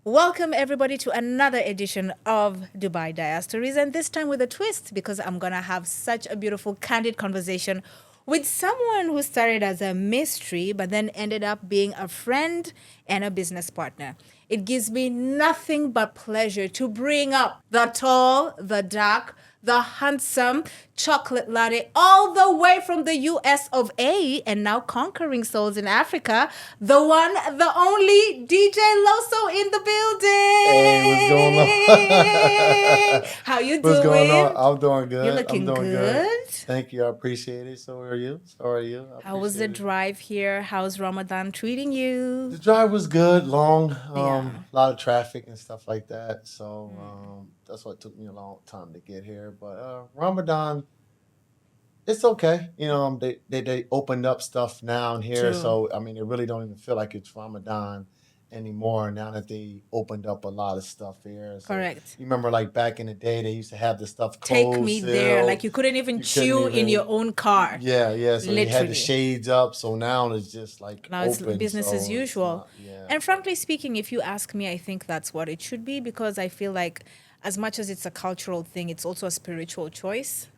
Welcome, everybody, to another edition of Dubai Diastories, and this time with a twist because I'm going to have such a beautiful, candid conversation with someone who started as a mystery but then ended up being a friend and a business partner. It gives me nothing but pleasure to bring up the tall, the dark, the handsome chocolate latte all the way from the US of A and now conquering souls in Africa, the one, the only DJ Loso in the Hey, what's going building. on? How you What's going on? doing? I'm doing You're good. I'm looking doing good. good. Thank you. I appreciate it. So are you? So are you? I How was the appreciate it. drive here? How's Ramadan treating you? The drive was good, long, Yeah. a lot of traffic and stuff like that. So that's why it took me a long time to get here. But Ramadan, it's okay. They opened up stuff now and here, True. so I mean, it really don't even feel like it's Ramadan anymore now that they opened up a lot of stuff here. So Correct. you remember, like back in the day, they used to have the stuff Take closed me there. Like still. you couldn't even You couldn't chew in your even, own car. yeah, yeah. So they had the Literally. shades up. So now it's just like Now it's open. business as So it's usual. not, yeah. And But frankly speaking, if you ask me, I think that's what it should be because I feel like as much as it's a cultural thing, it's also a spiritual choice.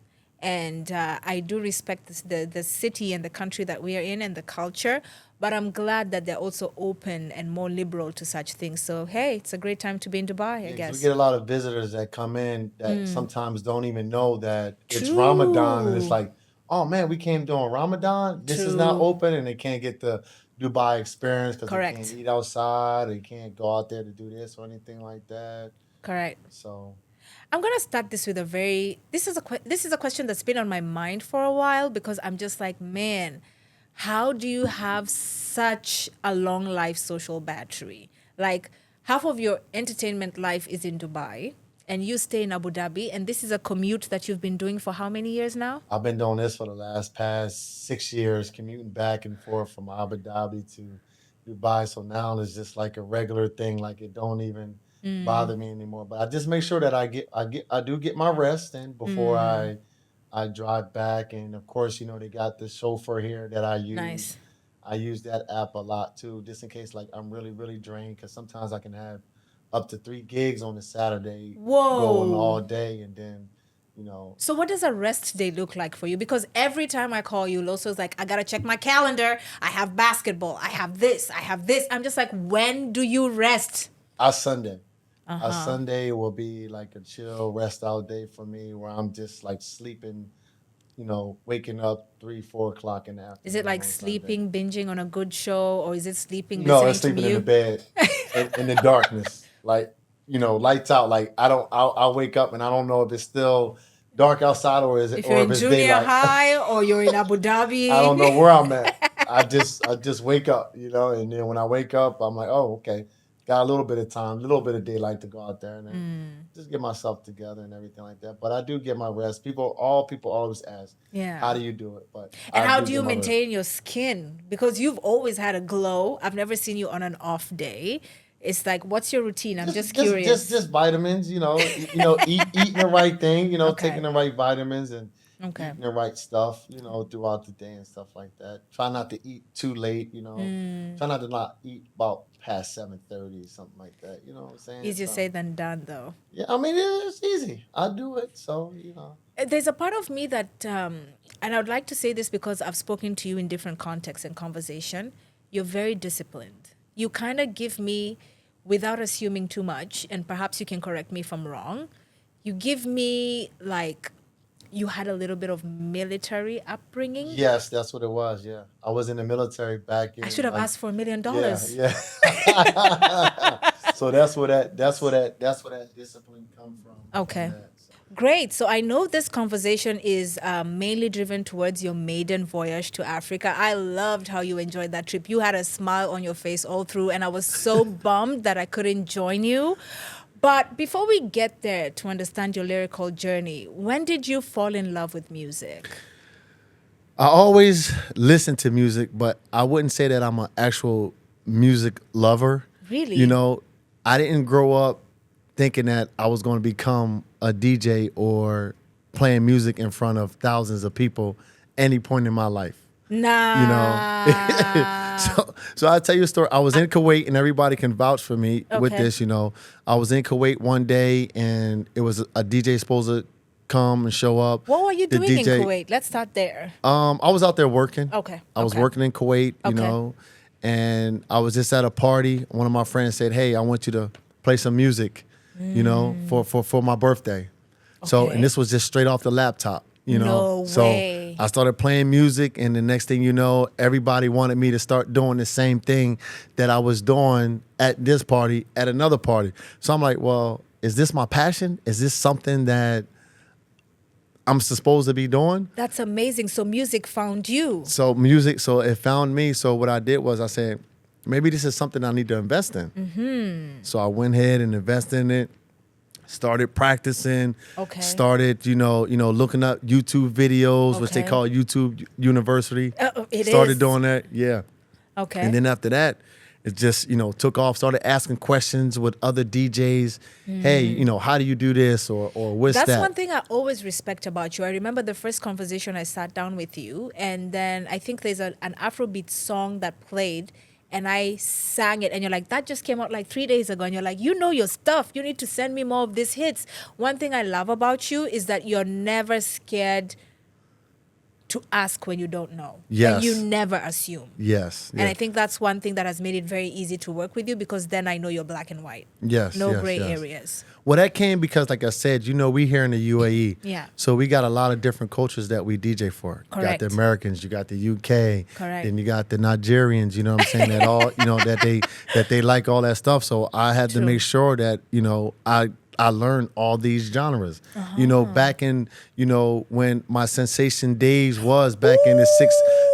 And I do respect the city and the country that we are in and the culture, but I'm glad that they're also open and more liberal to such things. So, hey, it's a great time to be in Dubai, I yeah, because we guess. get a lot of visitors that come in that sometimes don't even know that it's Ramadan, and it's True. like, oh man, we came during Ramadan. This is not True. open, and they can't get the Dubai experience because they can't Correct. eat outside, they can't go out there to do this or anything like that. Correct. So I'm gonna start this with a very this is a question that's been on my mind for a while because I'm just like, man, how do you have such a long life social battery? Like half of your entertainment life is in Dubai and you stay in Abu Dhabi and this is a commute that you've been doing for how many years now? I've been doing this for the past 6 years, commuting back and forth from Abu Dhabi to Dubai. So now it's just like a regular thing. Like it don't even bother me anymore. But I just make sure that I do get my rest in before I drive back. And of course, they got the chauffeur here that I use. Nice. I use that app a lot too, just in case like I'm really really drained. Because sometimes I can have up to 3 gigs on a Saturday going Whoa. all day, and then you know So what does a rest day look like for you? Because every time I call you, Loso's like, I gotta check my calendar. I have basketball. I have this. I have this. I'm just like, when do you rest? Our Sunday. Uh Our huh. Sunday will be like a chill rest out day for me where I'm just like sleeping, waking up 3, 4 o'clock in the Is it afternoon like on Sunday. sleeping, binging on a good show, or is it sleeping, No, it's listening to sleeping in the you? bed in the darkness. Like, lights out. Like I'll wake up and I don't know if it's still dark outside If you're or if in it's junior daylight. high or you're in Abu I Dhabi. don't know where I'm at. I just wake up, and then when I wake up, I'm like, oh, okay, got a little bit of time, a little bit of daylight to go out there and then just get myself together and everything like that. But I do get my rest. All people always ask, Yeah. how do you do it? But And I how do do get you my rest. maintain your skin? Because you've always had a glow. I've never seen you on an off day. It's like, what's your routine? I'm Just just just just curious. just vitamins, eating the right thing, taking Okay. the right vitamins and Okay. eating the right stuff, throughout the day and stuff like that. Try not to eat too late. Try not eat about past 7:30, something like that. You know what I'm saying? Easier So said than done, though. yeah, I mean it's easy. I do it, so. There's a part of me that, and I would like to say this because I've spoken to you in different contexts and conversation. You're very disciplined. You kind of give me, without assuming too much, and perhaps you can correct me if I'm wrong, you give me like you had a little bit of military upbringing. Yes, that's what it was. Yeah, I was in the military back I should in have like asked for $1 million. yeah, yeah. So that's where that discipline come from Okay. that. So. Great. So I know this conversation is mainly driven towards your maiden voyage to Africa. I loved how you enjoyed that trip. You had a smile on your face all through, and I was so bummed that I couldn't join you. But before we get there to understand your lyrical journey, when did you fall in love with music? I always listen to music, but I wouldn't say that I'm an actual music lover. You Really? know, I didn't grow up thinking that I was going to become a DJ or playing music in front of thousands of people any point in my life. You know, Nah. So I'll tell you a story. I was in Kuwait, and everybody can vouch for me with Okay. this. I was in Kuwait one day, and it was a DJ supposed to come and show up. What were you The doing in DJ Kuwait? Let's start there. I was out there working. Okay, I was okay. working in Kuwait, Okay. and I was just at a party. One of my friends said, "Hey, I want you to play some music, for my birthday." So, Okay. and this was just straight off the laptop, No So way. I started playing music, and the next thing you know, everybody wanted me to start doing the same thing that I was doing at this party, at another party. So I'm like, well, is this my passion? Is this something that I'm supposed to be doing? That's amazing. So music found you. So it found me. So what I did was I said, maybe this is something I need to invest in. Mm-hmm. So I went ahead and invested in it. Started practicing. Okay. Started, looking up YouTube videos, which they Okay. call YouTube University. It Started is. doing that. Yeah. Okay. And then after that, it just, took off. Started asking questions with other DJs. Hey, how do you do this, or what's That's that? one thing I always respect about you. I remember the first conversation I sat down with you, and then I think there's an Afrobeat song that played, and I sang it, and you're like, that just came out like 3 days ago, and you're like, you know your stuff. You need to send me more of these hits. One thing I love about you is that you're never scared to ask when you don't know. Yes. And you never assume. Yes. And I think that's one thing that has made it very easy to work with you, because then I know you're black and white. Yes. No yes, gray yes. areas. Well, that came because, like I said, we here in the UAE. Yeah. So we got a lot of different cultures that we DJ for. You Correct. got the Americans, you got the UK. Correct. Then you got the Nigerians, you know what I'm saying? That all, that they like all that stuff. So I had to True. make sure that, I learned all these genres. Back in, when my sensation days was back in the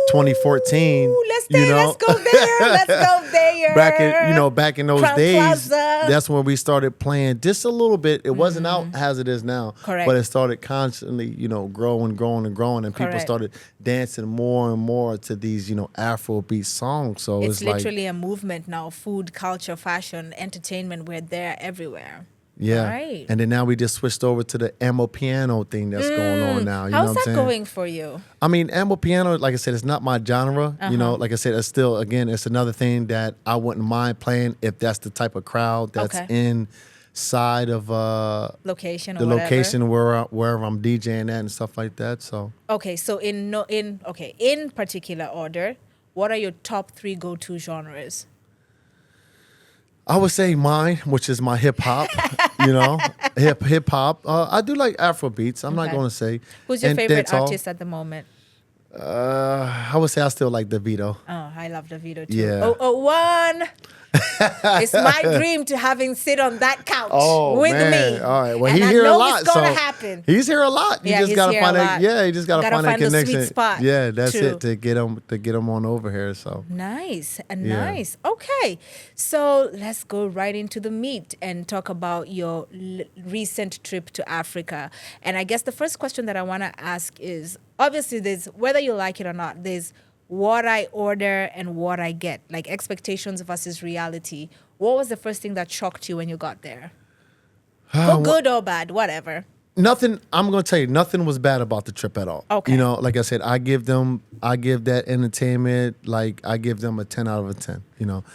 2014. Ooh, let's go there. Let's go there. Back in those Crown days, Plaza. that's when we started playing just a little bit. It wasn't out as it is now, Correct. but it started constantly, growing, and people Correct. started dancing more and more to these, Afrobeat songs. So It's it's like, literally a movement now. Food, culture, fashion, entertainment, we're there everywhere. yeah. Right. And then now we just switched over to the Amo piano thing that's going on now. You know How's what that I'm saying? going for you? I mean, Amo piano, like I said, it's not my genre. Uh-huh. Like I said, it's still, again, it's another thing that I wouldn't mind playing if that's the type of crowd that's Okay. inside of Location or the whatever? location wherever I'm DJing at and stuff like that. So Okay, so in particular order, what are your top 3 go-to genres? I would say mine, which is my hip hop, hip hop. I do like Afro beats. I'm not Okay. going to say. Who's your And favorite dancehall. artist at the moment? I would say I still like Davido. Oh, I love Davido too. Yeah. 001. It's my dream to have him sit on that couch with man. me. All right. Well, and he I here know a lot. it's gonna so happen. He's here a lot. You Yeah, just he's gotta here find a a lot. yeah. You just gotta find a the connection. sweet spot. Yeah, that's True. it to get him on over here. So Nice and Yeah. nice. Okay, so let's go right into the meat and talk about your recent trip to Africa. And I guess the first question that I want to ask is, obviously, there's, whether you like it or not, there's what I order and what I get, like expectations versus reality. What was the first thing that shocked you when you got there? For good or bad, whatever. nothing. I'm gonna tell you, nothing was bad about the trip at all. Okay. Like I said, I give that entertainment, like I give them a 10 out of a 10.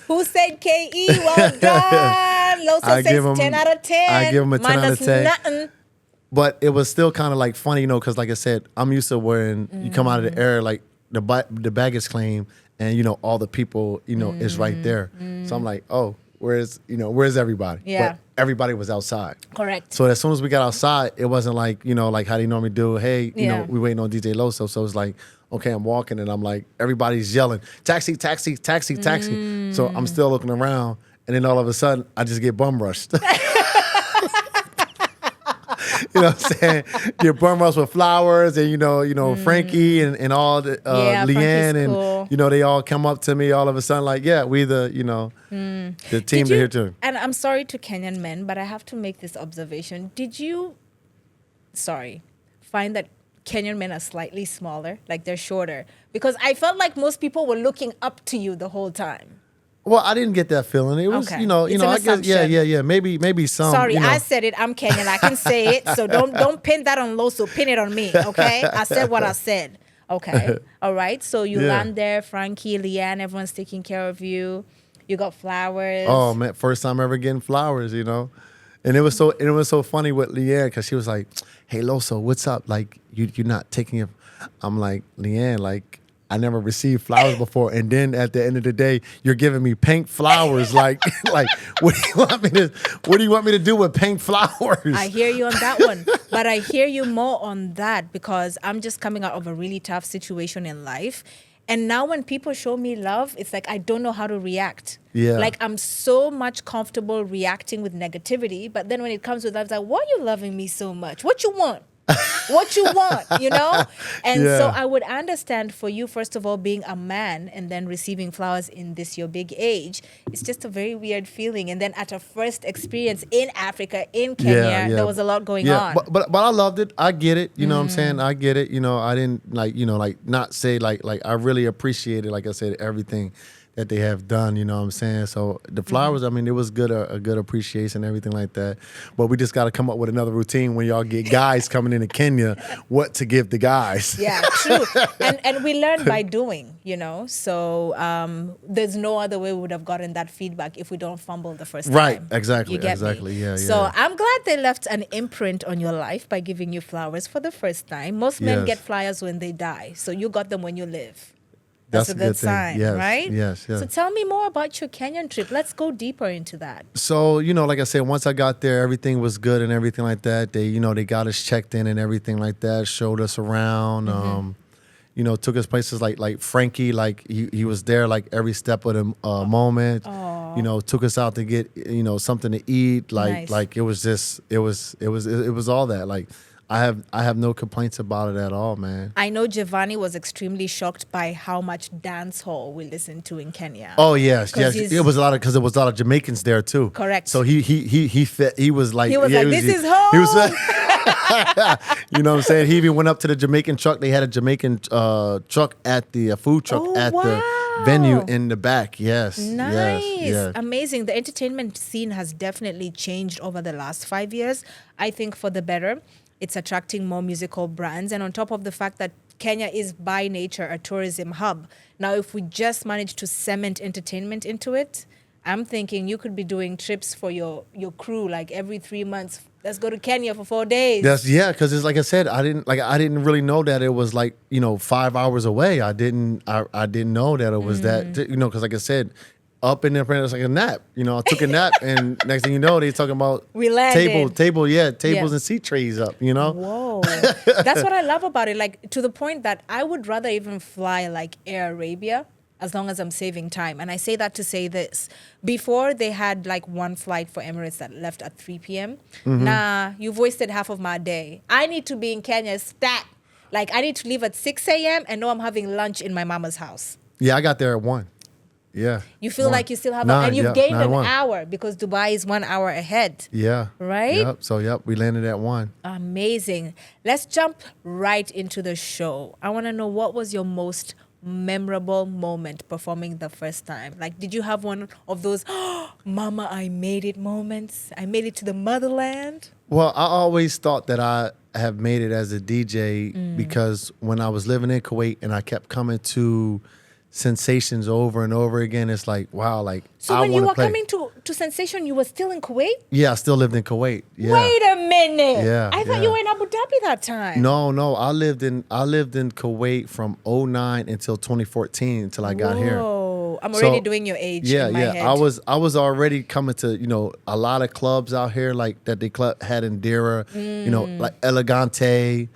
Who said KE? Well done. Loso I says give 'em- 10 out of 10. I give 'em a 10 Mine out of does 10. Nothing. But it was still kind of like funny, because like I said, I'm used to when you come out of the air, like the baggage claim, and all the people, is right there. So I'm like, oh, where's everybody? Yeah. But everybody was outside. Correct. So as soon as we got outside, it wasn't like, like how they normally do. Hey, Yeah. we waiting on DJ Loso. So it's like, okay, I'm walking and I'm like, everybody's yelling, taxi, taxi, taxi, taxi. So I'm still looking around, and then all of a sudden, I just get bum rushed. You know what I'm saying? Get bum rushed with flowers, and Frankie and all the Yeah, Leanne, Frankie's and cool. they all come up to me all of a sudden like, yeah, we the the team Did to you- here too. And I'm sorry to Kenyan men, but I have to make this observation. Did you, find that Kenyan men are slightly smaller, like they're shorter? Because I felt like most people were looking up to you the whole time. Well, I didn't get that feeling. It was, Okay. you know, It's an I guess, yeah, assumption. maybe some. Sorry, you know. I said it. I'm Kenyan. I can say it. So don't pin that on Loso. Pin it on me, okay? I said what I said. Okay. All right. So you Yeah. land there, Frankie, Leanne, everyone's taking care of you. You got Oh flowers. man, first time ever getting flowers, you know. And it was so funny with Leanne because she was like, "Hey Loso, what's up? Like you're not taking it." I'm like, Leanne, like I never received flowers before, and then at the end of the day, you're giving me pink flowers. Like like what do you want me to do with pink flowers? I hear you on that one, but I hear you more on that because I'm just coming out of a really tough situation in life. And now when people show me love, it's like I don't know how to react. Yeah. Like I'm so much comfortable reacting with negativity, but then when it comes with love, it's like, why are you loving me so much? What you want? What you want, you know? And so Yeah. I would understand for you, first of all, being a man and then receiving flowers in this your big age. It's just a very weird feeling. And then at a first experience in Africa, in Kenya, there was a lot going yeah, on. but I loved it. I get it. You know what I'm saying? I get it. You know, I didn't like not say like I really appreciated, like I said, everything that they have done. You know what I'm saying? So the flowers, I mean, it was good, a good appreciation, everything like that. But we just got to come up with another routine when y'all get guys coming into Kenya, what to give the guys. Yeah, true. And we learn by doing, you know. So there's no other way we would have gotten that feedback if we don't fumble the first time. Right, exactly, You get exactly, me? yeah, So yeah. I'm glad they left an imprint on your life by giving you flowers for the first time. Most men Yes. get flowers when they die. So you got them when you live. That's That's a a good good thing. sign, Yes, right? yes, yes. So tell me more about your Kenyan trip. Let's go deeper into that. So, like I said, once I got there, everything was good and everything like that. They got us checked in and everything like that, showed us around, took us places like Frankie, like he was there like every step of the moment. Took us out to get, something to eat. Nice. Like it was all that. Like I have no complaints about it at all, man. I know Giovanni was extremely shocked by how much dance hall we listened to in Kenya. Oh yes, 'Cause yes. he's- It was a lot because there was a lot of Jamaicans there too. Correct. So he fit. He was like, He was like, "This is home." He was, you know what I'm saying? He even went up to the Jamaican truck. They had a Jamaican truck at the food truck Oh, at wow. the venue in the back. Yes, Nice. yes, yes. Amazing. The entertainment scene has definitely changed over the last 5 years. I think for the better. It's attracting more musical brands. And on top of the fact that Kenya is by nature a tourism hub. Now, if we just manage to cement entertainment into it, I'm thinking you could be doing trips for your crew like every 3 months. Let's go to Kenya for 4 days. Because it's like I said, I didn't really know that it was like 5 hours away. I didn't know that it was that because like I said, up in there, it's like a nap. I took a nap, and next thing you know, they talking about We landed. tables Yeah. and seat trays up. Whoa. That's what I love about it. Like, to the point that I would rather even fly like Air Arabia as long as I'm saving time. And I say that to say this. Before, they had like one flight for Emirates that left at 3 p.m. Nah, you've wasted half of my day. I need to be in Kenya stat. Like, I need to leave at 6 a.m. and know I'm having lunch in my mama's house. Yeah, I got there at 1. Yeah. You feel 1. like you still have Nine, and you've yeah, gained an 9-1. hour because Dubai is 1 hour ahead. Yeah. Right? Yep. So we landed at 1. Amazing. Let's jump right into the show. I want to know, what was your most memorable moment performing the first time? Like, did you have one of those, "Oh, Mama, I made it" moments? I made it to the motherland? Well, I always thought that I have made it as a DJ because when I was living in Kuwait and I kept coming to Sensations over and over again, it's like, wow, like So I when you wanna were play. coming to Sensation, you were still in Kuwait? Yeah, I still lived in Kuwait. Yeah. Wait a minute. Yeah, I thought yeah. you were in Abu Dhabi that time. No, I lived in Kuwait from 2009 until 2014 until I got here. Whoa. I'm already So, doing your age Yeah, in my yeah. head. I was already coming to, a lot of clubs out here like that they had in Dira, like Elegante.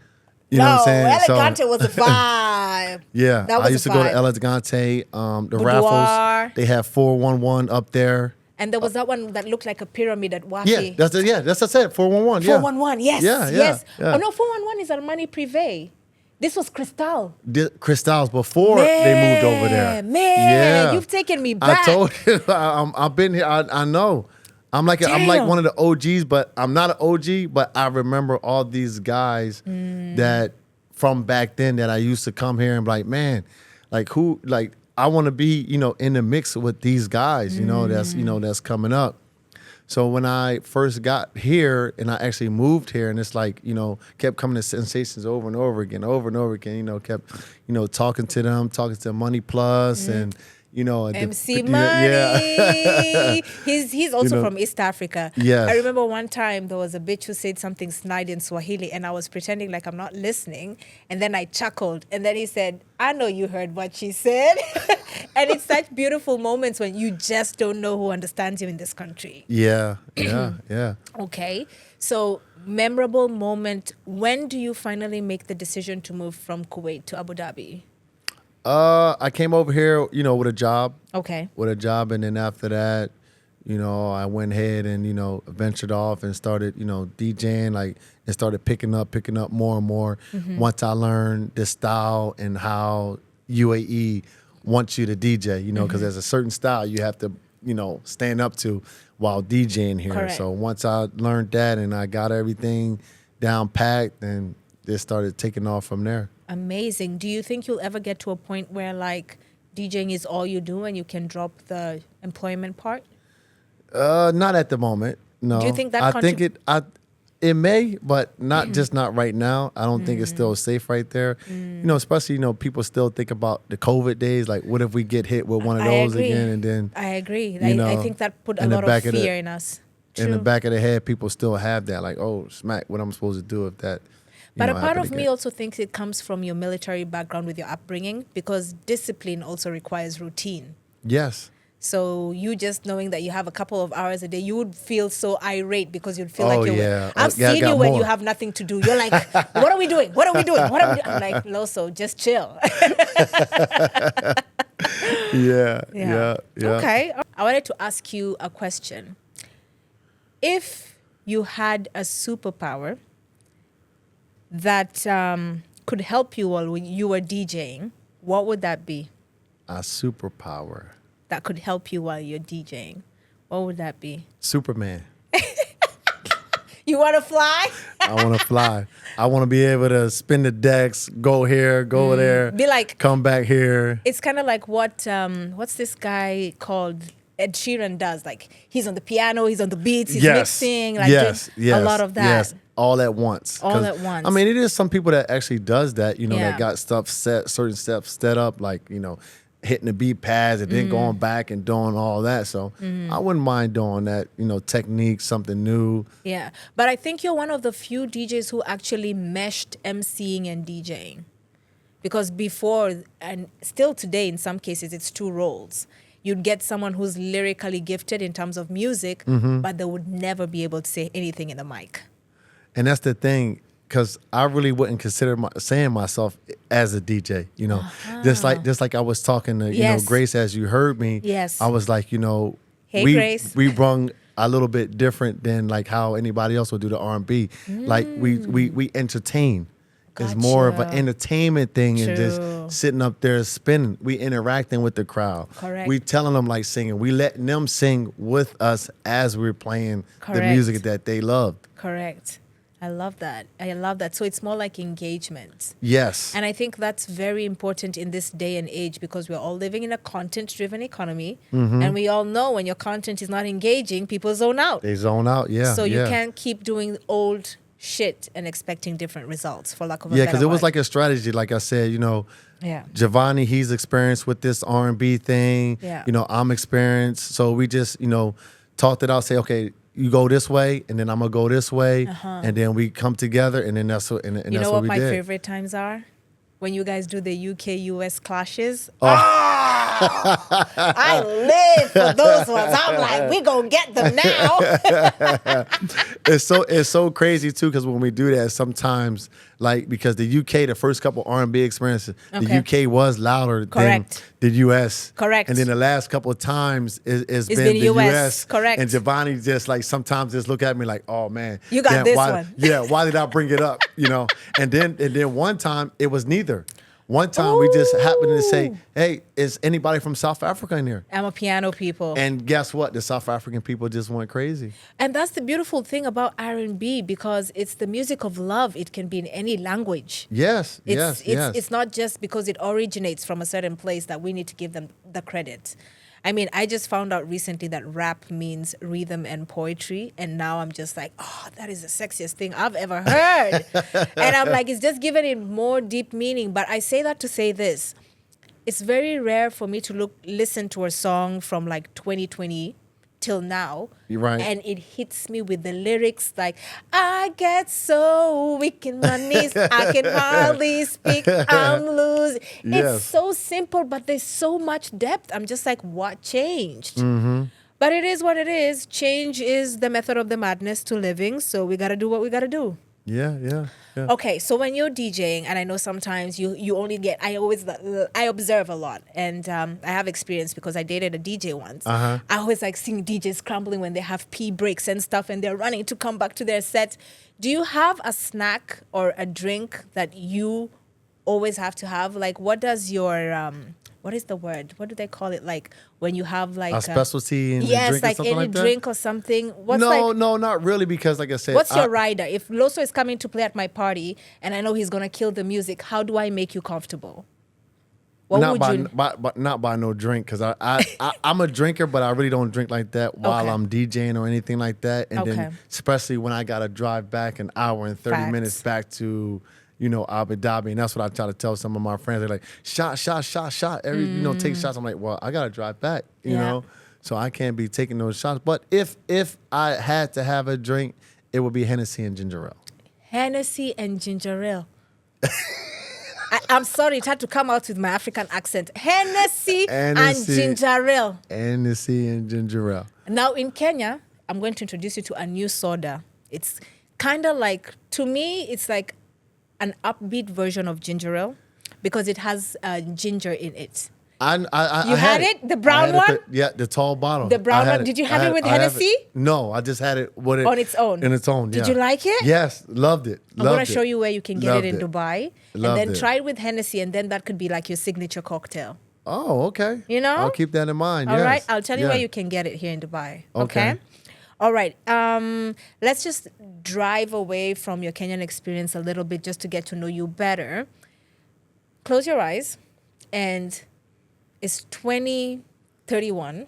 You know what I'm saying? Elegante was a vibe. Yeah, That was I used a to go to vibe. Elegante, the Boudoir. raffles. They have 411 up there. And there was that one that looked like a pyramid at Wafi. Yeah, that's what I said. 411. Yeah, 411, yes. Yeah, yeah, yes. yeah. Oh, no, 411 is Armani Privé. This was Cristal. Crystals before they moved over there. Man, you've taken me back. I told you, I've been here. I know. I'm like Damn. one of the OGs, but I'm not an OG. But I remember all these guys that from back then that I used to come here and be like, man, like who, like I want to be, in the mix with these guys, that's coming up. So when I first got here and I actually moved here, and it's like, kept coming to Sensations over and over again, kept, talking to them, talking to Money Plus and, MC yeah. Money. He's also from East Africa. Yes. I remember one time there was a bitch who said something snide in Swahili, and I was pretending like I'm not listening, and then I chuckled, and then he said, "I know you heard what she said." And it's such beautiful moments when you just don't know who understands you in this country. Yeah. Okay. So, memorable moment. When do you finally make the decision to move from Kuwait to Abu Dhabi? I came over here, with a job. Okay. With a job, and then after that, I went ahead and, ventured off and started, DJing, and started picking up more and more. Once I learned the style and how UAE wants you to DJ, because there's a certain style you have to, stand up to while DJing here. Correct. So once I learned that and I got everything down packed, and just started taking off from there. Amazing. Do you think you'll ever get to a point where DJing is all you do and you can drop the employment part? Not at the moment. No. Do you think that it may, but not right now. I don't think it's still safe right there. Especially, people still think about the COVID days. Like, what if we get hit with one of those again? And then I agree. I think that put a lot of fear in us. True. In the back of the head, people still have that. Like, oh, smack, what I'm supposed to do if that. But a part of me also thinks it comes from your military background with your upbringing, because discipline also requires routine. Yes. So you just knowing that you have a couple of hours a day, you would feel so irate because you'd feel like you're... I've seen you when you have nothing to do. You're like, what are we doing? What are we doing? What are we doing? I'm like, Loso, just chill. Yeah. Okay. I wanted to ask you a question. If you had a superpower that could help you while you were DJing, what would that be? A superpower that could help you while you're DJing. What would that be? Superman. You want to fly? I want to fly. I want to be able to spin the decks, go here, go there, be like, come back here. It's kind of like what's this guy called? Ed Sheeran does. Like, he's on the piano, he's on the beats, he's mixing, a lot of that. Yes, all at once. All at once. I mean, it is some people that actually does that, that got stuff certain steps set up, like, hitting the beat pads and then going back and doing all that. So I wouldn't mind doing that, technique, something new. Yeah. But I think you're one of the few DJs who actually meshed MCing and DJing. Because before, and still today in some cases, it's two roles. You'd get someone who's lyrically gifted in terms of music, but they would never be able to say anything in the mic. And that's the thing, because I really wouldn't consider saying myself as a DJ, just like I was talking to, Grace, as you heard me. Yes. I was like, hey, Grace. We brung a little bit different than like how anybody else would do the R&B. Like we entertain. It's more of an entertainment thing and just sitting up there spinning. We interacting with the crowd. Correct. We telling them like singing. We letting them sing with us as we're playing the music that they loved. Correct. I love that. So it's more like engagement. Yes. And I think that's very important in this day and age, because we're all living in a content-driven economy. And we all know when your content is not engaging, people zone out. They zone out, yeah. So you can't keep doing old shit and expecting different results, for lack of a better word. Yeah, because it was like a strategy. Like I said, Giovanni, he's experienced with this R&B thing. Yeah. I'm experienced. So we just, talked it out, say, okay, you go this way, and then I'm going to go this way. And then we come together, and then that's what, and that's what we did. You know what my favorite times are? When you guys do the UK-US clashes. I live for those ones. I'm like, we gonna get them now. It's so crazy too, because when we do that, sometimes because the UK, the first couple R&B experiences, the UK was louder than the US. Correct. And then the last couple of times it's been the US. Correct. And Giovanni just sometimes just look at me like, oh man, you got this one. Yeah, why did I bring it up? And then one time it was neither. One time we just happened to say, hey, is anybody from South Africa in here? I'm a piano people. And guess what? The South African people just went crazy. And that's the beautiful thing about R&B, because it's the music of love. It can be in any language. Yes, yes. It's not just because it originates from a certain place that we need to give them the credit. I mean, I just found out recently that rap means rhythm and poetry. And now I'm just like, oh, that is the sexiest thing I've ever heard. And I'm like, it's just giving it more deep meaning. But I say that to say this. It's very rare for me to listen to a song from like 2020 till now. You're right. And it hits me with the lyrics like, I get so weak in my knees, I can hardly speak, I'm losing. Yes. It's so simple, but there's so much depth. I'm just like, what changed? Mm-hmm. But it is what it is. Change is the method of the madness to living. So we got to do what we got to do. Yeah. Okay, so when you're DJing, and I know sometimes you only get, I observe a lot, and I have experience because I dated a DJ once. Uh-huh. I always like seeing DJs scrambling when they have pee breaks and stuff, and they're running to come back to their set. Do you have a snack or a drink that you always have to have? Like, what does your what is the word? What do they call it? Like when you have like a specialty in yes, drink or like something any like that? drink or something. What's No, not really, because like I said, what's your rider? If Loso is coming to play at my party and I know he's gonna kill the music, how do I make you comfortable? What not would by, you? by not by no drink, because I'm a drinker, but I really don't drink like that while Okay. I'm DJing or anything like that. And Okay. then especially when I gotta drive back an hour and 30 Facts. minutes back to Abu Dhabi, and that's what I try to tell some of my friends. They're like, shot, every take shots. I'm like, well, I gotta drive back, you Yeah. know, so I can't be taking those shots. But if I had to have a drink, it would be Hennessy and ginger ale. Hennessy and ginger ale. I'm sorry, it had to come out with my African accent. Hennessy and ginger ale. Hennessy and ginger ale. Now in Kenya, I'm going to introduce you to a new soda. It's kind of like, to me, it's like an upbeat version of ginger ale because it has ginger in it. I had it? The brown one? Yeah, the tall bottle. The brown I had one? Did you have it with Hennessy? No, I just had it with it On its own? In its own, Did yeah. you like it? Yes, loved it. I'm going to show you where you can get Loved it in Dubai. Loved and then it. try it with Hennessy, and then that could be like your signature cocktail. Oh, okay. You know? I'll keep that in mind. All yes. right, I'll tell you Yeah. where you can get it here in Dubai. Okay. Okay? All right. Let's just drive away from your Kenyan experience a little bit just to get to know you better. Close your eyes, and it's 2031.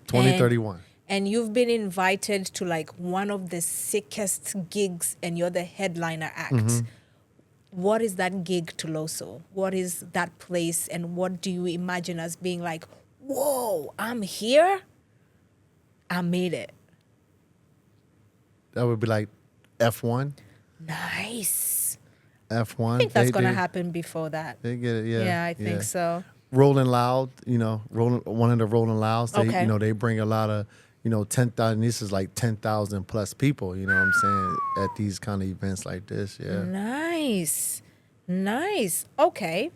2031. And you've been invited to like one of the sickest gigs, and you're the headliner act. Mm-hmm. What is that gig to Loso? What is that place, and what do you imagine as being like, whoa, I'm here? I made it. That would be like F1. Nice. F1. I think that's going to happen before that. They get it, yeah. Yeah, I think so. Rolling Loud, one of the Rolling Louds. They, Okay. they bring a lot of, 10,000. This is like 10,000 plus people. You know what I'm saying? At these kind of events like this, yeah. Nice. Okay.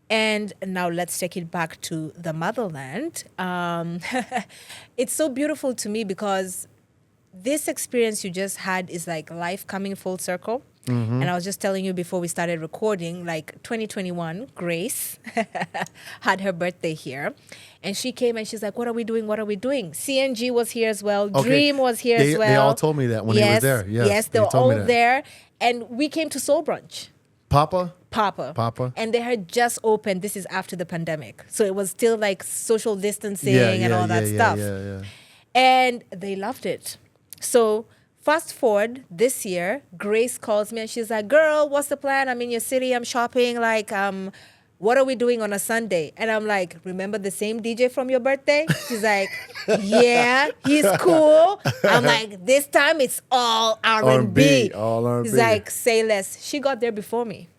And now let's take it back to the motherland. It's so beautiful to me because this experience you just had is like life coming full circle. Mm-hmm. And I was just telling you before we started recording, like 2021, Grace had her birthday here. And she came and she's like, what are we doing? CNG was here as well. Okay. Dream was here as well. They all told me that when he was there. Yes, they were told me all that. there. And we came to Soul Brunch. Papa? Papa. And they had just opened. This is after the pandemic. So it was still like social distancing and all that stuff. Yeah. And they loved it. So fast forward this year, Grace calls me and she's like, girl, what's the plan? I'm in your city. I'm shopping. Like, what are we doing on a Sunday? And I'm like, remember the same DJ from your birthday? She's like, yeah, he's cool. I'm like, this time it's all R&B. All R&B. He's like, say less. She got there before me.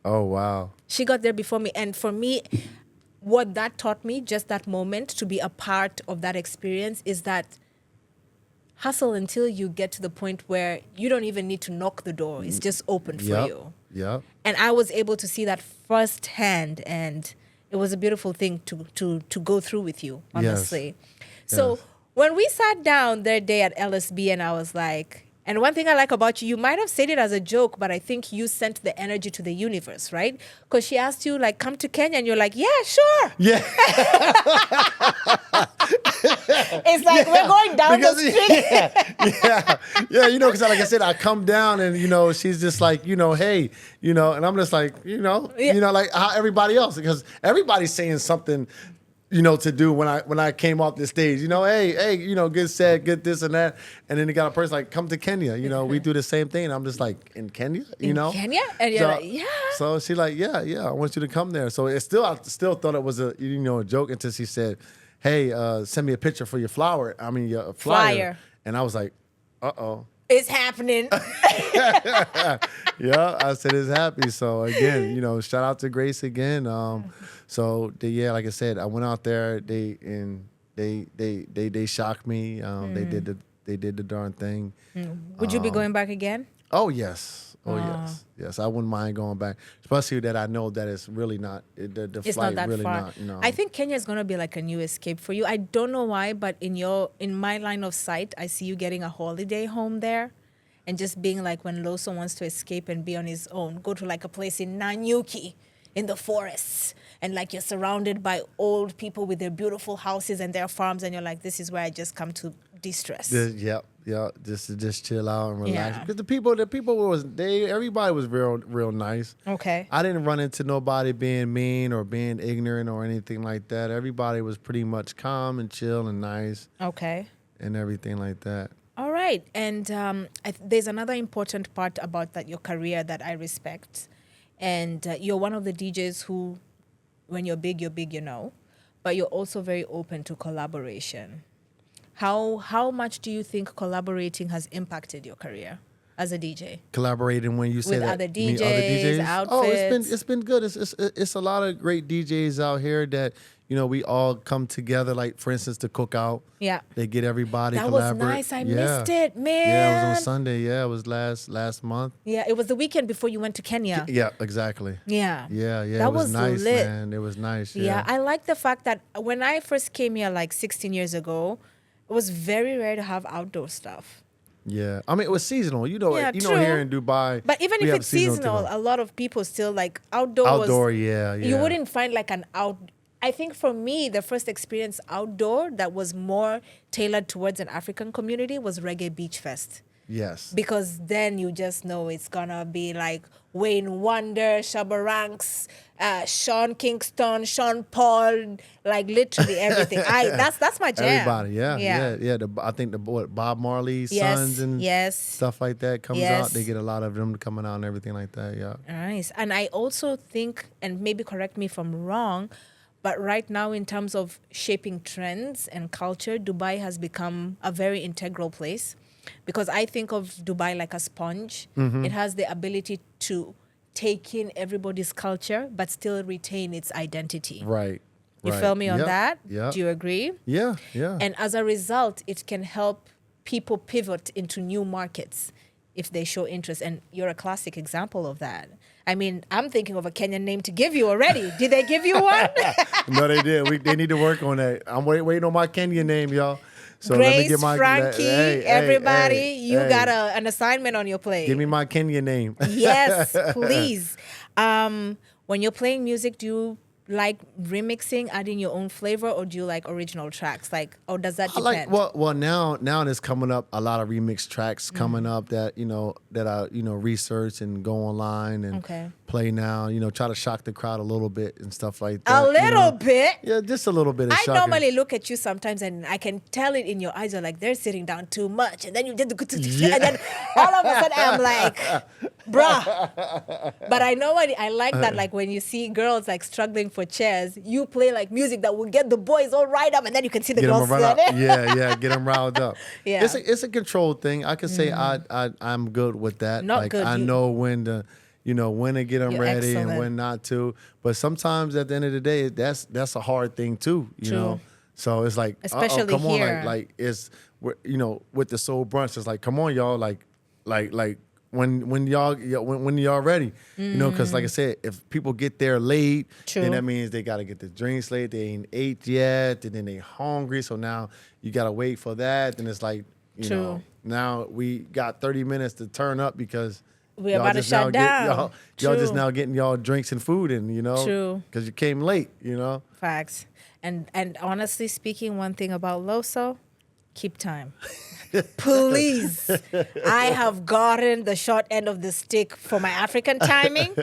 Oh, wow. She got there before me. And for me, what that taught me, just that moment, to be a part of that experience, is that hustle until you get to the point where you don't even need to knock the door. It's just open for you. Yep. And I was able to see that firsthand, and it was a beautiful thing to go through with you, honestly. Yes. So when we sat down that day at LSB, and I was like, and one thing I like about you, you might have said it as a joke, but I think you sent the energy to the universe, right? Because she asked you, like, come to Kenya, and you're like, yeah, sure. Yeah. It's like, we're going down the street. Yeah, because like I said, I come down and, she's just like, hey, and I'm just like, like how everybody else, because everybody's saying something, to do when I came off the stage. Hey, get set, get this and that. And then they got a person like, come to Kenya. We do the same thing. And I'm just like, in Kenya? In Kenya? And you're like, yeah. So she's like, yeah, I want you to come there. So I still thought it was a joke until she said, hey, send me a picture for your your flyer. And I was like, uh-oh. It's happening. Yeah, I said it's happy. So again, shout out to Grace again. Like I said, I went out there. They shocked me. They did the darn thing. Would you be going back again? Oh yes. Yes. I wouldn't mind going back, especially that I know that it's really not the it's flight not that really far. not. I think Kenya is gonna be like a new escape for you. I don't know why, but in my line of sight, I see you getting a holiday home there, and just being like when Loso wants to escape and be on his own, go to like a place in Nanyuki, in the forests, and like you're surrounded by old people with their beautiful houses and their farms, and you're like, this is where I just come to de-stress. Just to chill out and relax. Yeah. Because the people everybody was real nice. Okay. I didn't run into nobody being mean or being ignorant or anything like that. Everybody was pretty much calm and chill and nice. Okay. And everything like that. All right. And there's another important part about your career that I respect. And you're one of the DJs who, when you're big, but you're also very open to collaboration. How much do you think collaborating has impacted your career as a DJ? Collaborating when you say with that other DJs, outfits. It's been good. It's a lot of great DJs out here that we all come together. Like for instance, the cookout. Yeah, they get everybody. That was nice. I missed it, man. Yeah, it was on Sunday. Yeah, it was last month. Yeah, it was the weekend before you went to Kenya. Yeah, exactly. Yeah. That it was nice, lit. man. It was nice. Yeah, I like the fact that when I first came here like 16 years ago, it was very rare to have outdoor stuff. Yeah, I mean it was seasonal. True. Here in Dubai. But even if it's seasonal, a lot of people still like outdoor. Outdoor, yeah. You wouldn't find like an out. I think for me, the first experience outdoor that was more tailored towards an African community was Reggae Beach Fest. Yes. Because then you just know it's gonna be like Wayne Wonder, Shabba Ranks, Sean Kingston, Sean Paul, like literally everything. That's my jam. Everybody, yeah. I think Bob Marley's sons and stuff like that comes out. They get a lot of them coming out and everything like that. Yeah. Nice. And I also think, and maybe correct me if I'm wrong, but right now in terms of shaping trends and culture, Dubai has become a very integral place. Because I think of Dubai like a sponge. Mm-hmm. It has the ability to take in everybody's culture, but still retain its identity. Right. You feel me on that? Yeah. Do you agree? Yeah. And as a result, it can help people pivot into new markets if they show interest. And you're a classic example of that. I mean, I'm thinking of a Kenyan name to give you already. Did they give you one? No, they did. They need to work on that. I'm waiting on my Kenyan name, y'all. So Grace, let me get my Frankie, everybody, you got an assignment on your plate. Give me my Kenya name. Yes, please. When you're playing music, do you like remixing, adding your own flavor, or do you like original tracks? Or does that depend? Well, now there's coming up a lot of remix tracks coming up that I research and go online and play now. Try to shock the crowd a little bit and stuff like that. A little bit. Yeah, just a little bit. I normally look at you sometimes and I can tell it in your eyes. You're like, they're sitting down too much, and then you did the and then all of a sudden I'm like, bruh. But I know I like that. Like when you see girls like struggling for chairs, you play like music that will get the boys all right up, and then you can see the girls sweating. Yeah, get them riled up. Yeah, it's a controlled thing. I can say I'm good with that. Not good. I know when to when to get them ready and when not to. But sometimes at the end of the day, that's a hard thing too. You know, so it's like especially come here. on, like it's with the soul brunch, it's like come on y'all, like when y'all ready, because like I said, if people get there late, then that means they got to get the drinks late. They ain't ate yet, and then they hungry. So now you got to wait for that. Then it's like, now we got 30 minutes to turn up because we're about to shut down. Y'all just now getting y'all drinks and food, and because you came late, Facts. And honestly speaking, one thing about Loso, Keep time. Please. I have gotten the short end of the stick for my African timing.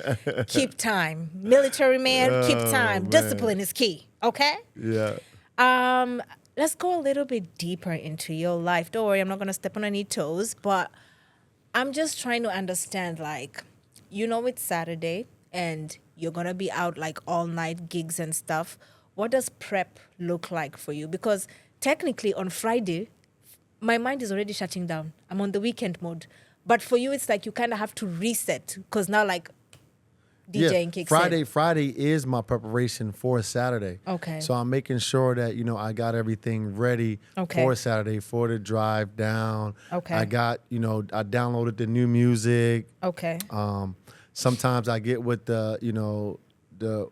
Keep time. Military man, keep time. Man. Discipline is key. Okay? Yeah. Let's go a little bit deeper into your life. Don't worry, I'm not going to step on any toes, but I'm just trying to understand, like, it's Saturday and you're going to be out like all night gigs and stuff. What does prep look like for you? Because technically on Friday, my mind is already shutting down. I'm on the weekend mode. But for you, it's like you kind of have to reset because now like DJing kicks in. Friday is my preparation for Saturday. Okay. So I'm making sure that, I got everything ready for Saturday, for the drive down. Okay. I got, I downloaded the new music. Okay. Sometimes I get with the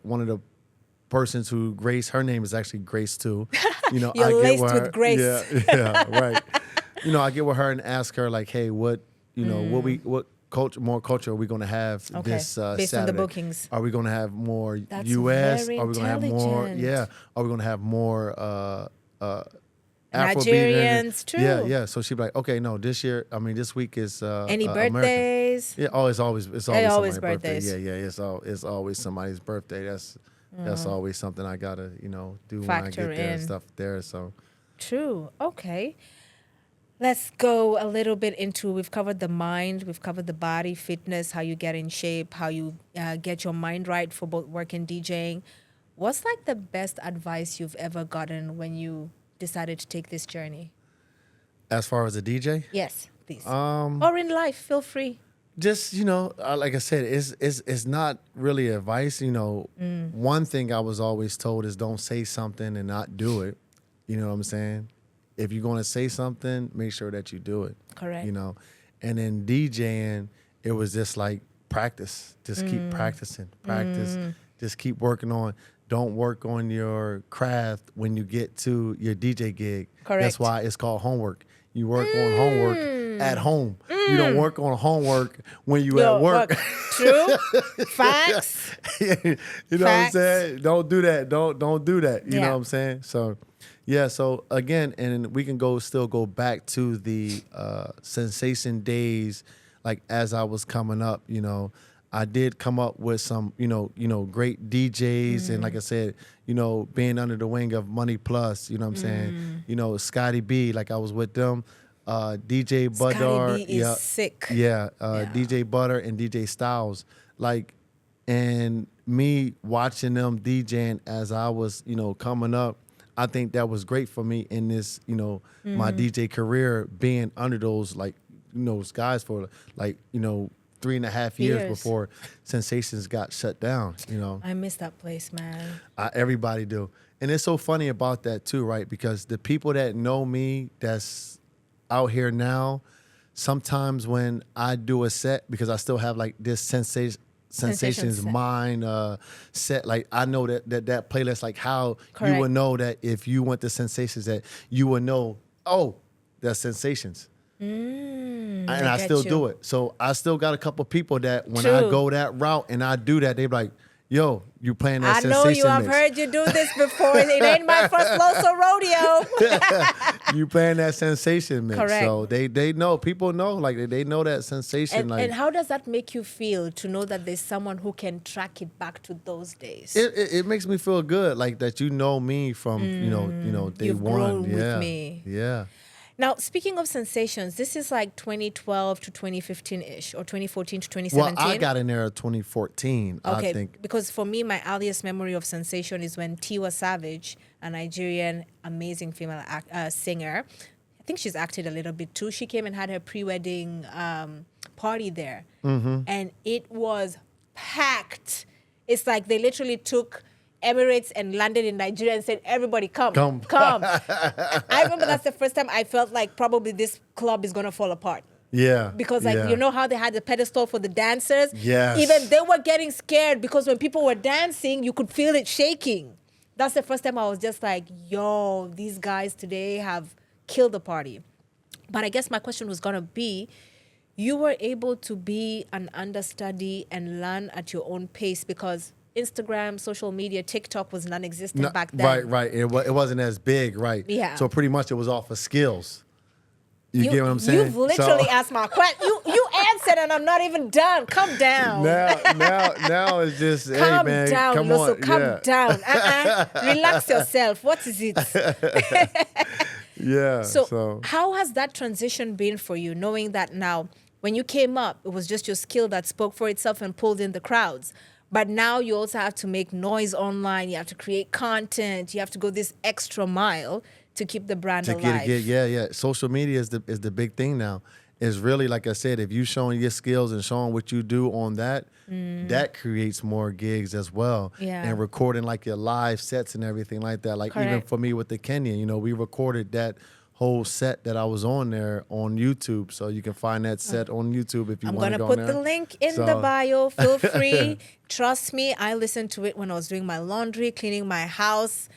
one of the persons who Grace, her name is actually Grace too. You're I get laced with her. with Grace. Yeah, right. I get with her and ask her like, hey, what more culture are we going to have this based Saturday? on the bookings. Are we going to have more That's U.S.? very Are we going to have more? intelligent. Yeah. Are we going to have more Nigerians too. Yeah. So she'd be like, okay, no, this week is Any American. birthdays? Yeah. Oh, it's always somebody's birthdays. birthday. Yeah. It's always somebody's birthday. That's always something I gotta do when I Factor get there and in. stuff there. So True. Okay. Let's go a little bit into, we've covered the mind, we've covered the body, fitness, how you get in shape, how you get your mind right for both work and DJing. What's like the best advice you've ever gotten when you decided to take this journey? as far as a DJ, Yes, please. Or in life, feel free. just like I said, it's not really advice. One thing I was always told is don't say something and not do it. You know what I'm saying? If you're going to say something, make sure that you do it. Correct. And then DJing, it was just like practice. Just keep practicing, practice. Just keep working on. Don't work on your craft when you get to your DJ gig. Correct. That's why it's called homework. You work on homework at home. You don't work on homework when you at work. True. Facts. You know what I'm saying? Don't do that. Don't do that. You know what I'm saying? So, yeah. So again, and we can still go back to the sensation days, like as I was coming up. I did come up with some, great DJs, and like I said, being under the wing of Money Plus. You know what I'm saying? Scotty B, like I was with them. DJ Butter, Scotty B is sick. Yeah, DJ Butter and DJ Styles, and me watching them DJing as I was, coming up. I think that was great for me in this, my DJ career, being under those those guys for 3.5 years before Sensations got shut down. I miss that place, man. Everybody do, and it's so funny about that too, right? Because the people that know me, that's out here now, sometimes when I do a set, because I still have this Sensations mind set, I know that playlist, how Correct. you would know that if you went to Sensations, that you would know, oh, that's Sensations. And I still do it. So I still got a couple people that when I go that route and I do that, they be like, yo, you playing that Sensation I know you. I've mix. heard you do this before. It ain't my first Loso rodeo. You playing that Sensation mix. Correct. So they know, people know, they know that Sensation. And how does that make you feel to know that there's someone who can track it back to those days? It makes me feel good, that you know me from, day You've one. grown with me. Yeah. Now, speaking of Sensations, this is 2012 to 2015-ish, or 2014 to 2017. Well, I got in there in 2014, okay, I think. because for me, my earliest memory of Sensation is when Tiwa Savage, a Nigerian amazing female singer, I think she's acted a little bit too, she came and had her pre-wedding party there. And it was packed. It's like they literally took Emirates and landed in Nigeria and said, everybody come. I remember that's the first time I felt like probably this club is going to fall apart. Yeah. Because you know how they had the pedestal for the dancers? Yes. Even they were getting scared because when people were dancing, you could feel it shaking. That's the first time I was just like, yo, these guys today have killed the party. But I guess my question was going to be, you were able to be an understudy and learn at your own pace because Instagram, social media, TikTok was non-existent No, back then. right. It wasn't as big, right? Yeah. So pretty much it was off of skills. You get what I'm saying? You've literally asked my question. You answered, and I'm not even done. Calm down. Now it's just, Calm hey man, down, come Loso. on, Calm yeah. down. Relax yourself. What is it? Yeah. So how has that transition been for you, knowing that now when you came up, it was just your skill that spoke for itself and pulled in the crowds? But now you also have to make noise online. You have to create content. You have to go this extra mile to keep the brand alive. Yeah. Social media is the big thing now. It's really, like I said, if you showing your skills and showing what you do on that, that creates more gigs as well. Yeah. And recording like your live sets and everything like that. Like even Correct. for me with the Kenya, we recorded that whole set that I was on there on YouTube. So you can find that set on YouTube if you I'm want going to to go put there. the link in the bio. Feel free. Trust me, I listened to it when I was doing my laundry, cleaning my house.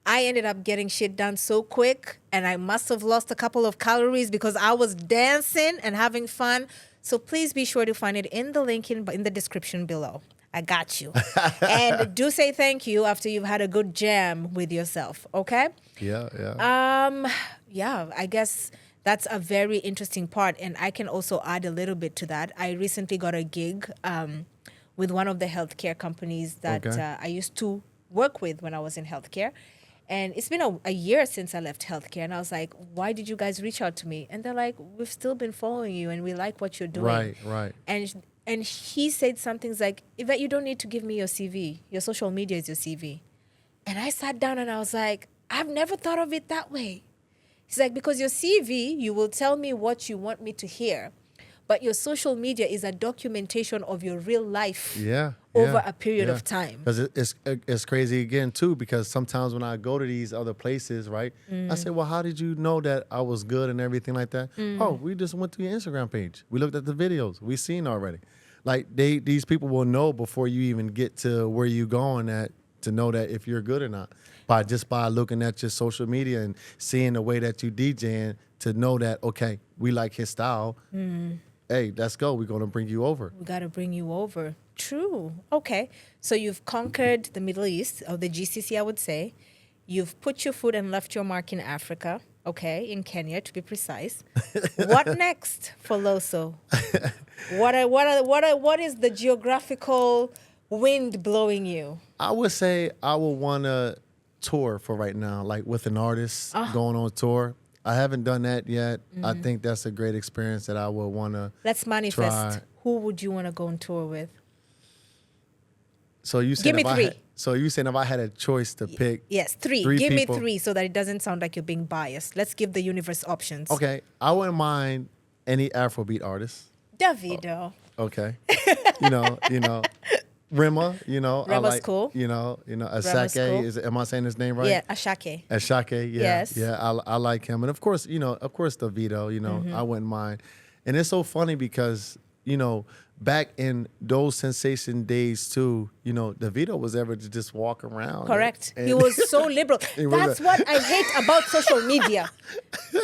I ended up getting shit done so quick, and I must have lost a couple of calories because I was dancing and having fun. So please be sure to find it in the link in the description below. I got you. And do say thank you after you've had a good jam with yourself, okay? Yeah. Yeah, I guess that's a very interesting part. And I can also add a little bit to that. I recently got a gig with one of the healthcare companies that I used to work with when I was in healthcare. And it's been a year since I left healthcare. And I was like, why did you guys reach out to me? And they're like, we've still been following you and we like what you're doing. Right. And he said something like, Yvette, you don't need to give me your CV. Your social media is your CV. And I sat down and I was like, I've never thought of it that way. He's like, because your CV, you will tell me what you want me to hear. But your social media is a documentation of your real life over a period of time. Because it's crazy again, too, because sometimes when I go to these other places, right, I say, well, how did you know that I was good and everything like that? Oh, we just went to your Instagram page. We looked at the videos. We seen already. Like, these people will know before you even get to where you're going at to know that if you're good or not. By looking at your social media and seeing the way that you DJing to know that, okay, we like his style. Hey, let's go. We're going to bring you over. We got to bring you over. True. Okay. So you've conquered the Middle East, or the GCC, I would say. You've put your foot and left your mark in Africa. Okay, in Kenya, to be precise. What next for Loso? What is the geographical wind blowing you? I would say I would want to tour for right now, like with an artist going on tour. I haven't done that yet. I think that's a great experience that I would want to Let's manifest. try. Who would you want to go on tour with? So you said Give me three. If I had a choice to pick, Yes, three. Give me three so that it doesn't sound like you're being biased. Let's give the universe options. okay, I wouldn't mind any Afrobeat artist. Davido. Okay, you know, Rema. I Rema's like, cool. Asake. cool. Am I saying his name right? Yeah, Ashake. Ashake, yeah, Yes. yeah, I like him, and of course, Davido, I wouldn't mind, and it's so funny because back in those sensation days too, Davido was ever to just walk around. Correct. and He was so liberal. was That's what I hate about social media.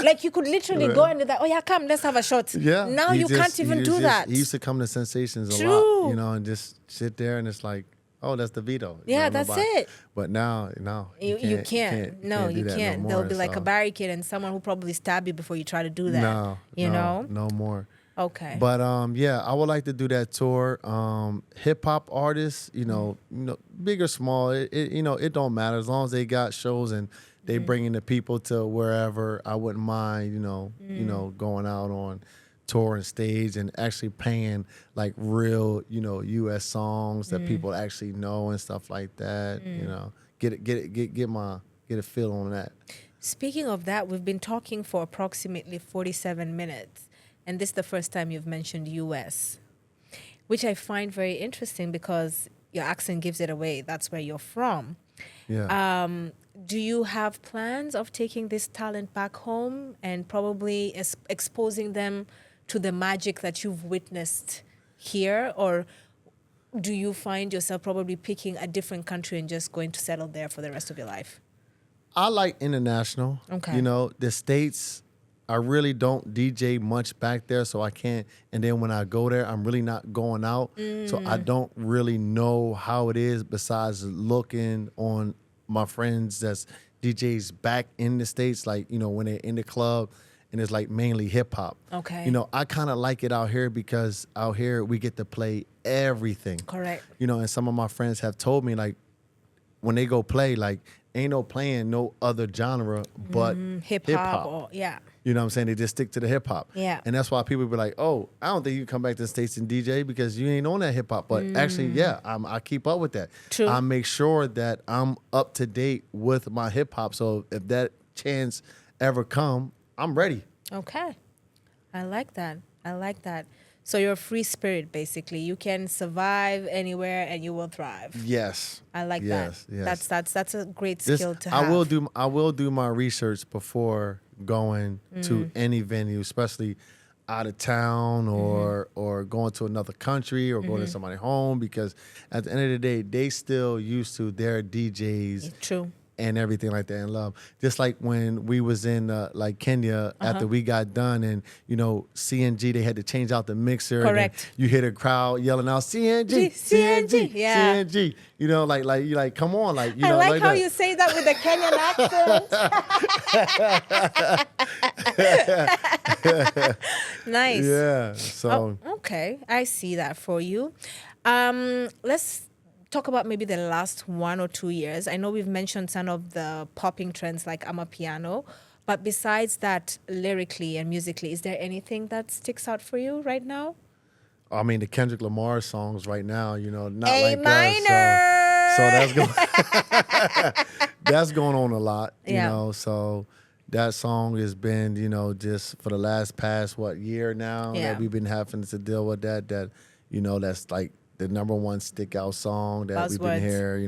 Like you could literally go into that. Oh yeah, come, let's have a shot. Yeah. Now you can't even do that. He used to come to Sensations a True. lot, and just sit there and it's like, oh, that's Davido. Yeah, that's it. But now, You can't. No, you do that can't. no There'll more, be like a so. barricade and someone who probably stab you before you try to do that. No, You know? no more. Okay. But I would like to do that tour. Hip hop artists, big or small, it don't matter as long as they got shows and they bringing the people to wherever. I wouldn't mind, going out on tour and stage and actually playing like real, U.S. songs that people actually know and stuff like that. Get a feel on that. Speaking of that, we've been talking for approximately 47 minutes. And this is the first time you've mentioned U.S., which I find very interesting because your accent gives it away. That's where you're from. Yeah. Do you have plans of taking this talent back home and probably exposing them to the magic that you've witnessed here? Or do you find yourself probably picking a different country and just going to settle there for the rest of your life? I like international. Okay. The States, I really don't DJ much back there, so I can't. And then when I go there, I'm really not going out, so I don't really know how it is. Besides looking on my friends that's DJs back in the States, like when they're in the club, and it's like mainly hip hop. Okay. I kind of like it out here because out here we get to play everything. Correct. And some of my friends have told me like when they go play, like ain't no playing no other genre but Hip hop. Or, yeah. You know what I'm saying? They just stick to the hip hop. Yeah. And that's why people be like, oh, I don't think you can come back to the States and DJ because you ain't on that hip hop. But actually, yeah, I keep up with that. True. I make sure that I'm up to date with my hip hop. So if that chance ever come, I'm ready. Okay. I like that. So you're a free spirit, basically. You can survive anywhere and you will thrive. Yes. I like that. Yes. That's a great skill to have. I will do my research before going to any venue, especially out of town or going to another country or going to somebody's home, because at the end of the day, they still used to their DJs. True. And everything like that in love. Just like when we was in like Kenya after we got done and, CNG, they had to change out the mixer. Correct. And you hear the crowd yelling out, CNG, CNG, yeah. CNG. Like you like, come on. Like, I like how that. you say that with a Kenyan accent. Nice. Yeah. So. Oh, okay. I see that for you. Let's talk about maybe the last 1 or 2 years. I know we've mentioned some of the popping trends like Amapiano, but besides that, lyrically and musically, is there anything that sticks out for you right now? I mean, the Kendrick Lamar songs right now, not A like minor. So that's going on a lot, Yeah. So that song has been, just for the past year now that we've been having to deal with that, that's like the number one stick out song that we've been here,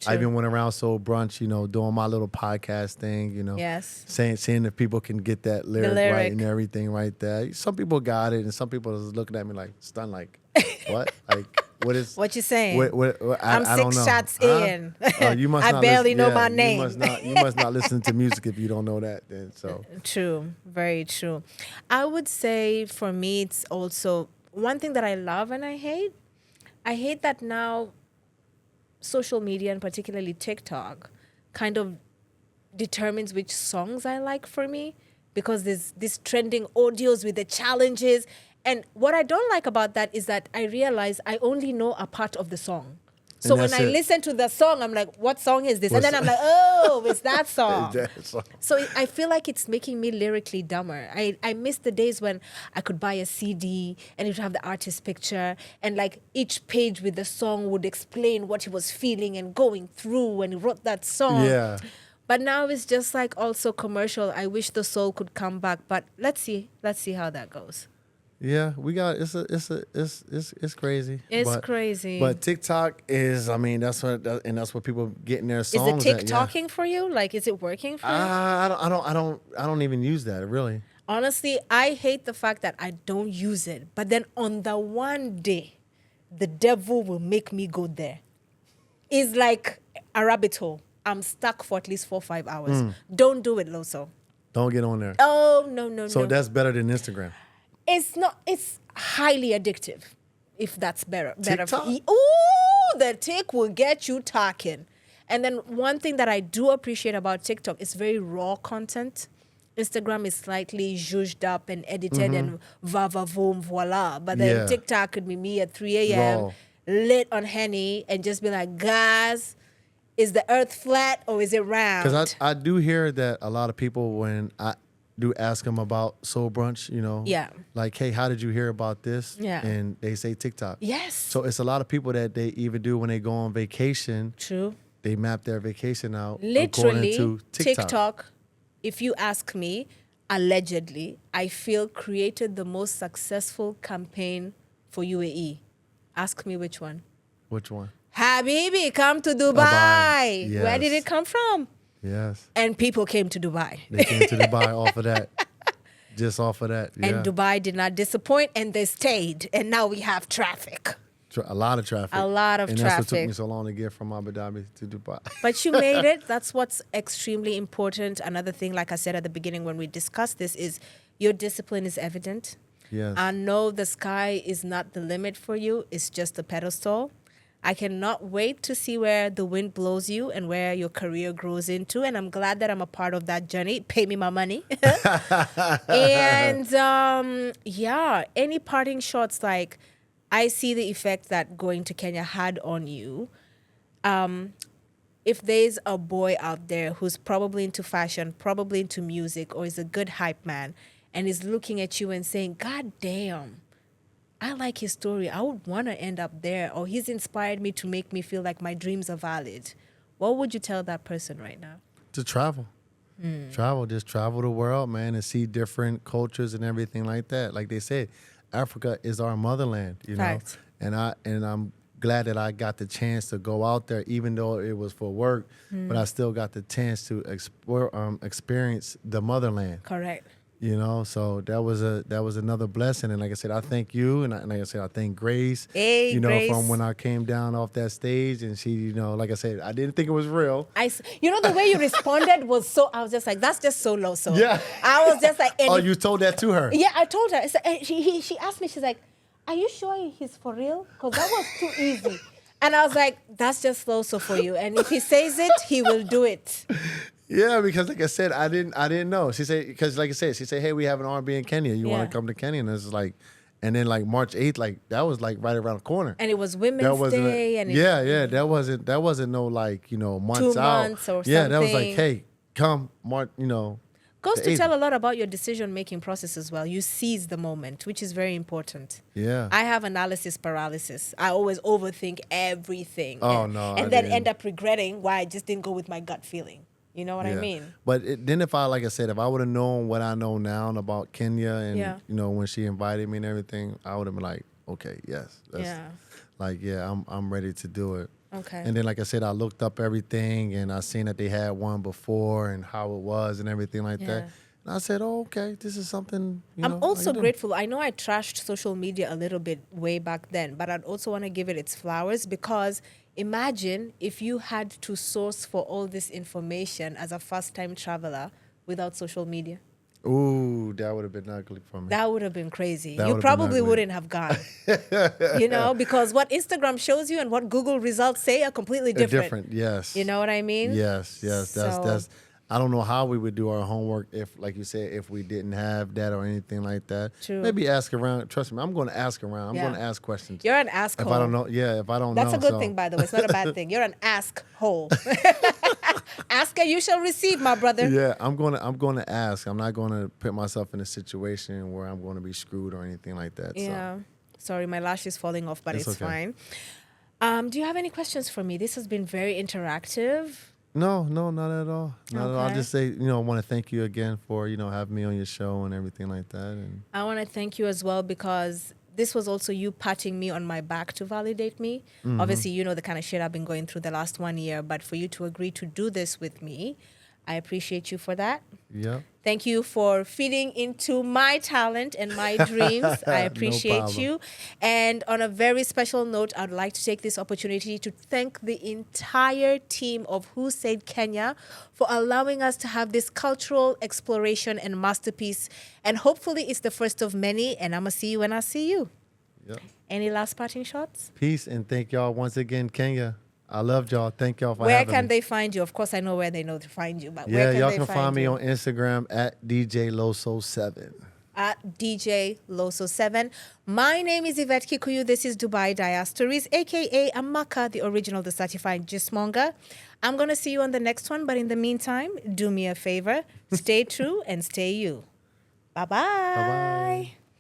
I even went around Soul Brunch, doing my little podcast thing, Yes. seeing if people can get that lyric right and everything right there. Some people got it, and some people was looking at me like stunned, like, what? Like, what is? What you saying? What, I'm I don't 6 know. shots in. You must I not barely listen, know my name. You must not listen to music if you don't know that. Then so True, very true. I would say for me, it's also one thing that I love and I hate. I hate that now social media, and particularly TikTok, kind of determines which songs I like for me, because there's these trending audios with the challenges. And what I don't like about that is that I realize I only know a part of the song. So when I listen to the song, I'm like, what song is this? And then I'm like, oh, it's that song. So I feel like it's making me lyrically dumber. I miss the days when I could buy a CD and it would have the artist picture, and like each page with the song would explain what he was feeling and going through when he wrote that song. Yeah. But now it's just like also commercial. I wish the soul could come back, but let's see how that goes. Yeah, we got it's crazy. It's crazy. But TikTok is, that's what people getting their songs. Is it TikToking for you? Like, is it working for you? I don't even use that really. Honestly, I hate the fact that I don't use it. But then on the one day, the devil will make me go there. It's like a rabbit hole. I'm stuck for at least 4 or 5 hours. Don't do it, Loso. Don't get on there. Oh, no. So that's better than Instagram. It's not. It's highly addictive. If that's better TikTok? for you. Ooh, the tick will get you talking. And then one thing that I do appreciate about TikTok is very raw content. Instagram is slightly zhuzhed up and edited and va-va-voom, voila. But then TikTok could be me at 3 a.m. lit on Henny and just be like, guys, is the earth flat or is it round? Because I do hear that a lot of people, when I do ask them about Soul Brunch, Yeah. like, hey, how did you hear about this? Yeah. And they say TikTok. Yes. So it's a lot of people that they even do when they go on vacation. True. They map their vacation out Literally, according to TikTok. If you ask me, allegedly, I feel created the most successful campaign for UAE. Ask me which one. Which one? Habibi, come to Dubai. Yes. Where did it come from? Yes. And people came to Dubai. They came to Dubai off of that. Just off of that. Yeah. And Dubai did not disappoint, and they stayed. And now we have traffic. a lot of traffic. A lot of and that's what took traffic. me so long to get from Abu Dhabi to Dubai. But you made it. That's what's extremely important. Another thing, like I said at the beginning when we discussed this, is your discipline is evident. Yes. I know the sky is not the limit for you. It's just a pedestal. I cannot wait to see where the wind blows you and where your career grows into. And I'm glad that I'm a part of that journey. Pay me my money. And yeah, any parting shots, like I see the effect that going to Kenya had on you. If there's a boy out there who's probably into fashion, probably into music, or is a good hype man, and is looking at you and saying, God damn, I like his story. I would want to end up there. Or he's inspired me to make me feel like my dreams are valid. What would you tell that person right now? To travel. Just travel the world, man, and see different cultures and everything like that. Like they said, Africa is our motherland, you Facts. know. And I'm glad that I got the chance to go out there, even though it was for work, but I still got the chance to experience the motherland. Correct. You know, so that was another blessing, and like I said, I thank you, and like I said, I thank Grace. Hey, you know, Grace. from when I came down off that stage, and she, you know, like I said, I didn't think it was real. You know, the way you responded was so, I was just like, that's just so Loso. Yeah. I was just like, Oh, you told that to her? Yeah, I told her. So, she asked me, she's like, are you sure he's for real? Because that was too easy. And I was like, that's just Loso for you. And if he says it, he will do it. Yeah, because like I said, I didn't know. She said, because like I said, she said, hey, we have an R&B in Kenya. You want to come to Kenya? And it's like, and then like March 8th, like that was like right around the corner. And it was Women's Day. And that wasn't no like, you know, months 2 out. months or Yeah, that was something. like, hey, come March, you know. Goes the to 8th. tell a lot about your decision-making process as well. You seize the moment, which is very important. Yeah. I have analysis paralysis. I always overthink everything. Oh, and, no, And I then didn't. end up regretting why I just didn't go with my gut feeling. You know what I mean? But then if I, like I said, if I would have known what I know now about Kenya and, Yeah. you know, when she invited me and everything, I would have been like, okay, yes. Yeah. Like, yeah, I'm ready to do it. Okay. And then, like I said, I looked up everything and I seen that they had one before and how it was and everything like Yeah. that. And I said, oh, okay, this is something, you I'm know, also I can do. grateful. I know I trashed social media a little bit way back then, but I'd also want to give it its flowers because imagine if you had to source for all this information as a first-time traveler without social media. Ooh, that would have been ugly for me. That would have been crazy. That You would have been probably ugly. wouldn't have gone. You know, because what Instagram shows you and what Google results say are completely They're different. yes. You know what I mean? Yes. So- That's. I don't know how we would do our homework if, like you said, if we didn't have that or anything like that. True. Maybe ask around. Trust me, I'm going to ask around. I'm Yeah. going to ask questions. You're an asshole. If I don't know, if I don't That's know. a good so. thing, by the way. It's not a bad thing. You're an ask hole. Ask and you shall receive, my brother. Yeah, I'm gonna ask. I'm not gonna put myself in a situation where I'm gonna be screwed or anything like that. Yeah. Sorry, my lash is falling off, but It's it's okay. fine. Do you have any questions for me? This has been very interactive. No, not at all. Not at all. I'll Okay. just say, I want to thank you again for, having me on your show and everything like that. And I want to thank you as well because this was also you patting me on my back to validate me. Mm-hmm. Obviously, you know the kind of shit I've been going through the last 1 year, but for you to agree to do this with me, I appreciate you for that. yeah. Thank you for feeding into my talent and my dreams. I appreciate problem. you. And on a very special note, I'd like to take this opportunity to thank the entire team of Who Said Kenya for allowing us to have this cultural exploration and masterpiece. And hopefully it's the first of many, and I'm going to see you when I see you. Yep. Any last parting shots? Peace and thank y'all once again, Kenya. I loved y'all. Thank y'all for Where having can me. they find you? Of course, I know where they know to find you, but Yeah, where can y'all they can find me you? on Instagram at DJ Loso 7. At DJ Loso 7. My name is Yvette Kikuyu. This is Dubai Diastories, a.k.a. Amaka, the original, the certified gistmonger. I'm going to see you on the next one, but in the meantime, do me a favor. Stay true and stay you. Bye-bye. Bye-bye.